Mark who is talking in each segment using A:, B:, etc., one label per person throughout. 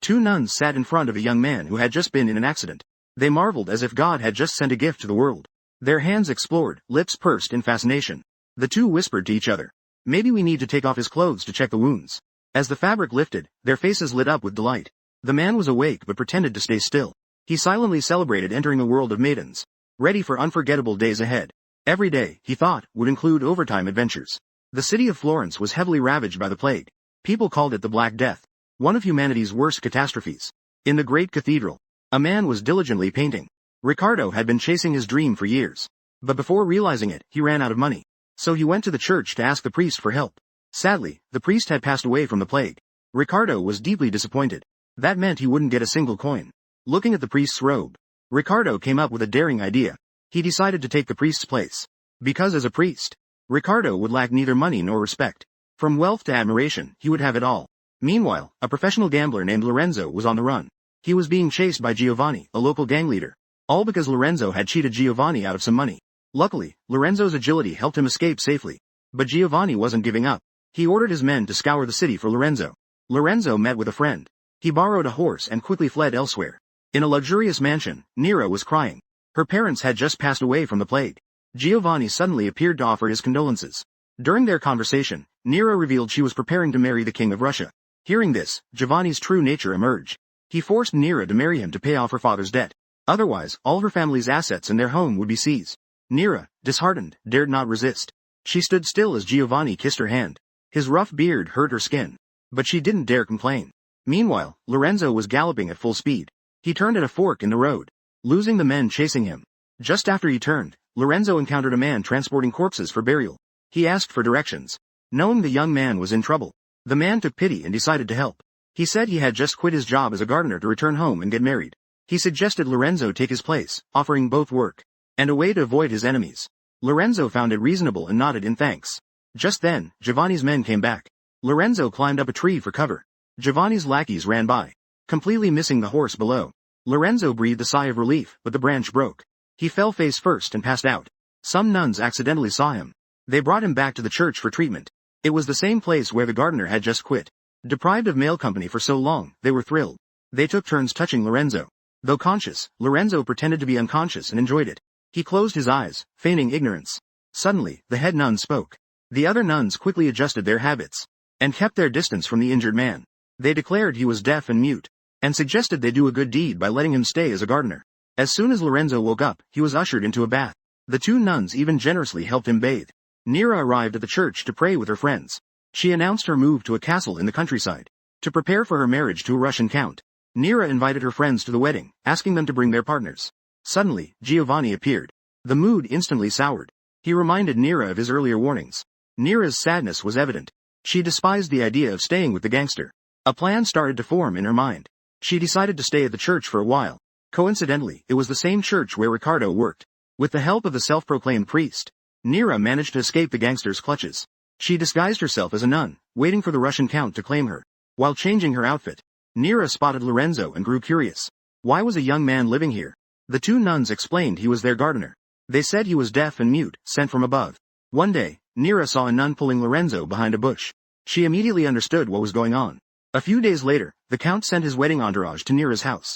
A: two nuns sat in front of a young man who had just been in an accident. They marveled as if God had just sent a gift to the world. Their hands explored, lips pursed in fascination. The two whispered to each other, "Maybe we need to take off his clothes to check the wounds." As the fabric lifted, their faces lit up with delight. The man was awake but pretended to stay still. He silently celebrated entering a world of maidens, ready for unforgettable days ahead. Every day, he thought, would include overtime adventures. The city of Florence was heavily ravaged by the plague. People called it the Black Death, one of humanity's worst catastrophes. In the great cathedral, a man was diligently painting. Riccardo had been chasing his dream for years. But before realizing it, he ran out of money. So he went to the church to ask the priest for help. Sadly, the priest had passed away from the plague. Riccardo was deeply disappointed. That meant he wouldn't get a single coin. Looking at the priest's robe, Riccardo came up with a daring idea. He decided to take the priest's place. Because as a priest, Riccardo would lack neither money nor respect. From wealth to admiration, he would have it all. Meanwhile, a professional gambler named Lorenzo was on the run. He was being chased by Giovanni, a local gang leader. All because Lorenzo had cheated Giovanni out of some money. Luckily, Lorenzo's agility helped him escape safely. But Giovanni wasn't giving up. He ordered his men to scour the city for Lorenzo. Lorenzo met with a friend. He borrowed a horse and quickly fled elsewhere. In a luxurious mansion, Nera was crying. Her parents had just passed away from the plague. Giovanni suddenly appeared to offer his condolences. During their conversation, Nera revealed she was preparing to marry the king of Russia. Hearing this, Giovanni's true nature emerged. He forced Nera to marry him to pay off her father's debt. Otherwise, all her family's assets and their home would be seized. Nera, disheartened, dared not resist. She stood still as Giovanni kissed her hand. His rough beard hurt her skin. But she didn't dare complain. Meanwhile, Lorenzo was galloping at full speed. He turned at a fork in the road, losing the men chasing him. Just after he turned, Lorenzo encountered a man transporting corpses for burial. He asked for directions. Knowing the young man was in trouble, the man took pity and decided to help. He said he had just quit his job as a gardener to return home and get married. He suggested Lorenzo take his place, offering both work and a way to avoid his enemies. Lorenzo found it reasonable and nodded in thanks. Just then, Giovanni's men came back. Lorenzo climbed up a tree for cover. Giovanni's lackeys ran by, completely missing the horse below. Lorenzo breathed a sigh of relief, but the branch broke. He fell face first and passed out. Some nuns accidentally saw him. They brought him back to the church for treatment. It was the same place where the gardener had just quit. Deprived of male company for so long, they were thrilled. They took turns touching Lorenzo. Though conscious, Lorenzo pretended to be unconscious and enjoyed it. He closed his eyes, feigning ignorance. Suddenly, the head nun spoke. The other nuns quickly adjusted their habits and kept their distance from the injured man. They declared he was deaf and mute, and suggested they do a good deed by letting him stay as a gardener. As soon as Lorenzo woke up, he was ushered into a bath. The two nuns even generously helped him bathe. Nera arrived at the church to pray with her friends. She announced her move to a castle in the countryside to prepare for her marriage to a Russian count. Nera invited her friends to the wedding, asking them to bring their partners. Suddenly, Giovanni appeared. The mood instantly soured. He reminded Nera of his earlier warnings. Nera's sadness was evident. She despised the idea of staying with the gangster. A plan started to form in her mind. She decided to stay at the church for a while. Coincidentally, it was the same church where Riccardo worked. With the help of the self-proclaimed priest, Nera managed to escape the gangster's clutches. She disguised herself as a nun, waiting for the Russian count to claim her. While changing her outfit, Nera spotted Lorenzo and grew curious. Why was a young man living here? The two nuns explained he was their gardener. They said he was deaf and mute, sent from above. One day, Nera saw a nun pulling Lorenzo behind a bush. She immediately understood what was going on. A few days later, the count sent his wedding entourage to Nera's house.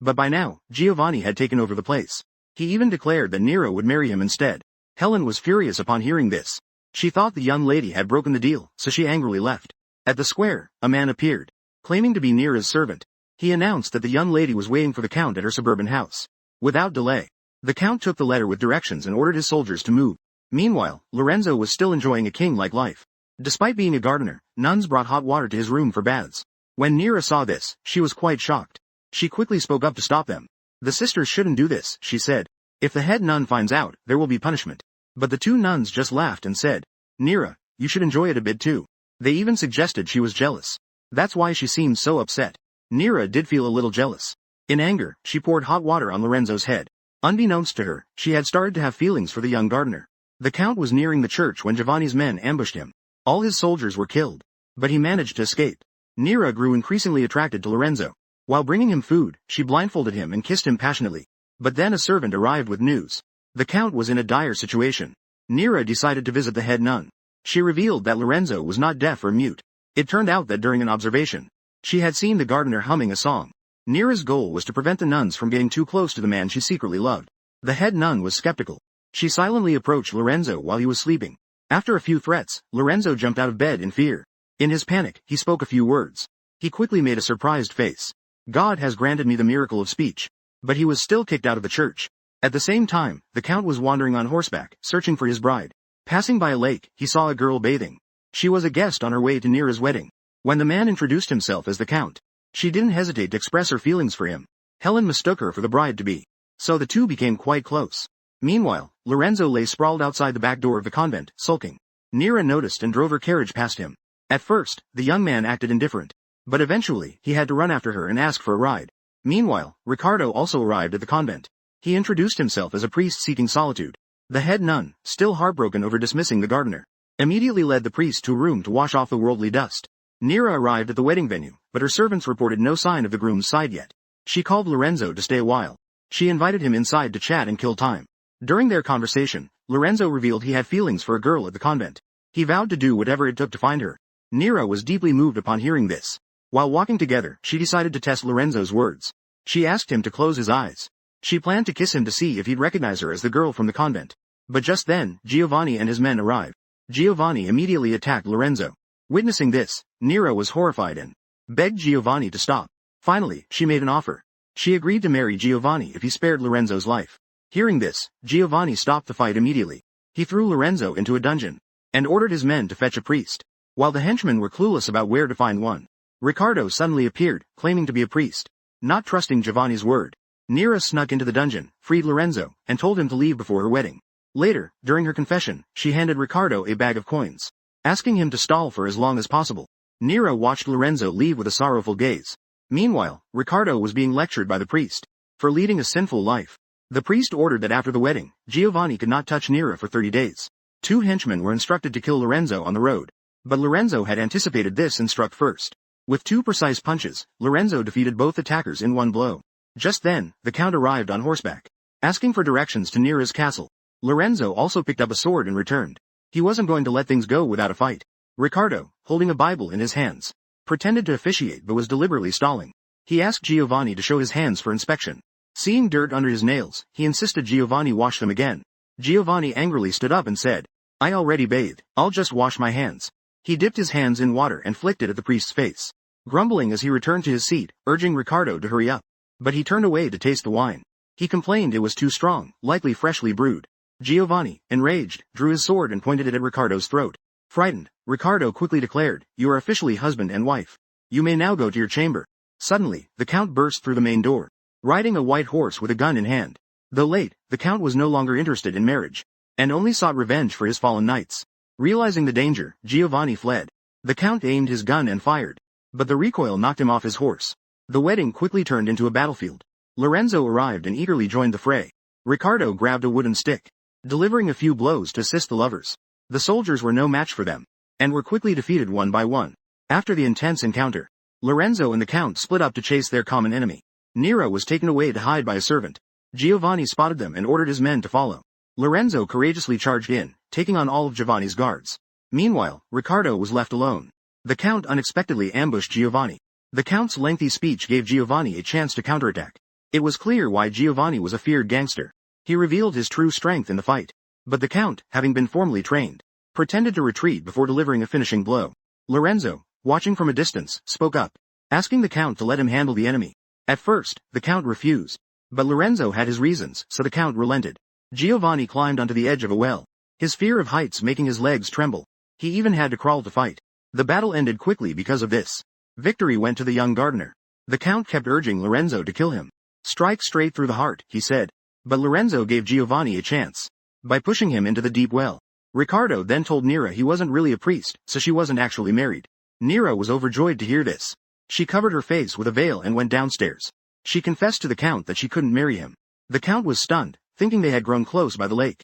A: But by now, Giovanni had taken over the place. He even declared that Nera would marry him instead. Helen was furious upon hearing this. She thought the young lady had broken the deal, so she angrily left. At the square, a man appeared, claiming to be Nera's servant. He announced that the young lady was waiting for the count at her suburban house. Without delay, the count took the letter with directions and ordered his soldiers to move. Meanwhile, Lorenzo was still enjoying a king-like life. Despite being a gardener, nuns brought hot water to his room for baths. When Nera saw this, she was quite shocked. She quickly spoke up to stop them. The sisters shouldn't do this, she said. If the head nun finds out, there will be punishment. But the two nuns just laughed and said, Nera, you should enjoy it a bit too. They even suggested she was jealous. That's why she seemed so upset. Nera did feel a little jealous. In anger, she poured hot water on Lorenzo's head. Unbeknownst to her, she had started to have feelings for the young gardener. The count was nearing the church when Giovanni's men ambushed him. All his soldiers were killed, but he managed to escape. Nera grew increasingly attracted to Lorenzo. While bringing him food, she blindfolded him and kissed him passionately. But then a servant arrived with news. The count was in a dire situation. Nera decided to visit the head nun. She revealed that Lorenzo was not deaf or mute. It turned out that during an observation, she had seen the gardener humming a song. Nira's goal was to prevent the nuns from getting too close to the man she secretly loved. The head nun was skeptical. She silently approached Lorenzo while he was sleeping. After a few threats, Lorenzo jumped out of bed in fear. In his panic, he spoke a few words. He quickly made a surprised face. God has granted me the miracle of speech. But he was still kicked out of the church. At the same time, the count was wandering on horseback, searching for his bride. Passing by a lake, he saw a girl bathing. She was a guest on her way to Nira's wedding. When the man introduced himself as the count, she didn't hesitate to express her feelings for him. Helen mistook her for the bride-to-be. So the two became quite close. Meanwhile, Lorenzo lay sprawled outside the back door of the convent, sulking. Nira noticed and drove her carriage past him. At first, the young man acted indifferent. But eventually, he had to run after her and ask for a ride. Meanwhile, Ricardo also arrived at the convent. He introduced himself as a priest seeking solitude. The head nun, still heartbroken over dismissing the gardener, immediately led the priest to a room to wash off the worldly dust. Nira arrived at the wedding venue, but her servants reported no sign of the groom's side yet. She called Lorenzo to stay a while. She invited him inside to chat and kill time. During their conversation, Lorenzo revealed he had feelings for a girl at the convent. He vowed to do whatever it took to find her. Nira was deeply moved upon hearing this. While walking together, she decided to test Lorenzo's words. She asked him to close his eyes. She planned to kiss him to see if he'd recognize her as the girl from the convent. But just then, Giovanni and his men arrived. Giovanni immediately attacked Lorenzo. Witnessing this, Nira was horrified and begged Giovanni to stop. Finally, she made an offer. She agreed to marry Giovanni if he spared Lorenzo's life. Hearing this, Giovanni stopped the fight immediately. He threw Lorenzo into a dungeon and ordered his men to fetch a priest. While the henchmen were clueless about where to find one, Ricardo suddenly appeared, claiming to be a priest. Not trusting Giovanni's word, Nira snuck into the dungeon, freed Lorenzo, and told him to leave before her wedding. Later, during her confession, she handed Ricardo a bag of coins, asking him to stall for as long as possible. Nira watched Lorenzo leave with a sorrowful gaze. Meanwhile, Ricardo was being lectured by the priest for leading a sinful life. The priest ordered that after the wedding, Giovanni could not touch Nira for 30 days. 2 henchmen were instructed to kill Lorenzo on the road. But Lorenzo had anticipated this and struck first. With 2 precise punches, Lorenzo defeated both attackers in one blow. Just then, the count arrived on horseback, asking for directions to Nira's castle. Lorenzo also picked up a sword and returned. He wasn't going to let things go without a fight. Ricardo, holding a Bible in his hands, pretended to officiate but was deliberately stalling. He asked Giovanni to show his hands for inspection. Seeing dirt under his nails, he insisted Giovanni wash them again. Giovanni angrily stood up and said, "I already bathed, I'll just wash my hands." He dipped his hands in water and flicked it at the priest's face, grumbling as he returned to his seat, urging Ricardo to hurry up. But he turned away to taste the wine. He complained it was too strong, likely freshly brewed. Giovanni, enraged, drew his sword and pointed it at Ricardo's throat. Frightened, Ricardo quickly declared, "You are officially husband and wife. You may now go to your chamber." Suddenly, the count burst through the main door, riding a white horse with a gun in hand. Though late, the count was no longer interested in marriage, and only sought revenge for his fallen knights. Realizing the danger, Giovanni fled. The count aimed his gun and fired, but the recoil knocked him off his horse. The wedding quickly turned into a battlefield. Lorenzo arrived and eagerly joined the fray. Ricardo grabbed a wooden stick, delivering a few blows to assist the lovers. The soldiers were no match for them, and were quickly defeated one by one. After the intense encounter, Lorenzo and the count split up to chase their common enemy. Nira was taken away to hide by a servant. Giovanni spotted them and ordered his men to follow. Lorenzo courageously charged in, taking on all of Giovanni's guards. Meanwhile, Ricardo was left alone. The count unexpectedly ambushed Giovanni. The count's lengthy speech gave Giovanni a chance to counterattack. It was clear why Giovanni was a feared gangster. He revealed his true strength in the fight. But the count, having been formally trained, pretended to retreat before delivering a finishing blow. Lorenzo, watching from a distance, spoke up, asking the count to let him handle the enemy. At first, the count refused. But Lorenzo had his reasons, so the count relented. Giovanni climbed onto the edge of a well, his fear of heights making his legs tremble. He even had to crawl to fight. The battle ended quickly because of this. Victory went to the young gardener. The count kept urging Lorenzo to kill him. "Strike straight through the heart," he said. But Lorenzo gave Giovanni a chance by pushing him into the deep well. Ricardo then told Nira he wasn't really a priest, so she wasn't actually married. Nira was overjoyed to hear this. She covered her face with a veil and went downstairs. She confessed to the count that she couldn't marry him. The count was stunned, thinking they had grown close by the lake.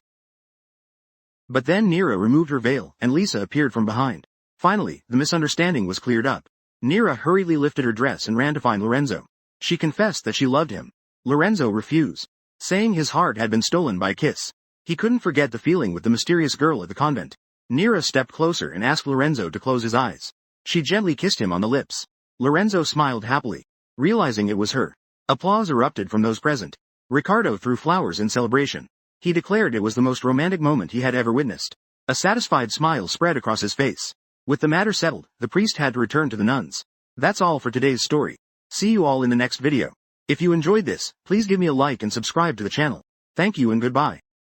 A: But then Nira removed her veil, and Lisa appeared from behind. Finally, the misunderstanding was cleared up. Nira hurriedly lifted her dress and ran to find Lorenzo. She confessed that she loved him. Lorenzo refused, saying his heart had been stolen by a kiss. He couldn't forget the feeling with the mysterious girl at the convent. Nira stepped closer and asked Lorenzo to close his eyes. She gently kissed him on the lips. Lorenzo smiled happily, realizing it was her. Applause erupted from those present. Ricardo threw flowers in celebration. He declared it was the most romantic moment he had ever witnessed. A satisfied smile spread across his face. With the matter settled, the priest had to return to the nuns. That's all for today's story. See you all in the next video. If you enjoyed this, please give me a like and subscribe to the channel. Thank you and goodbye.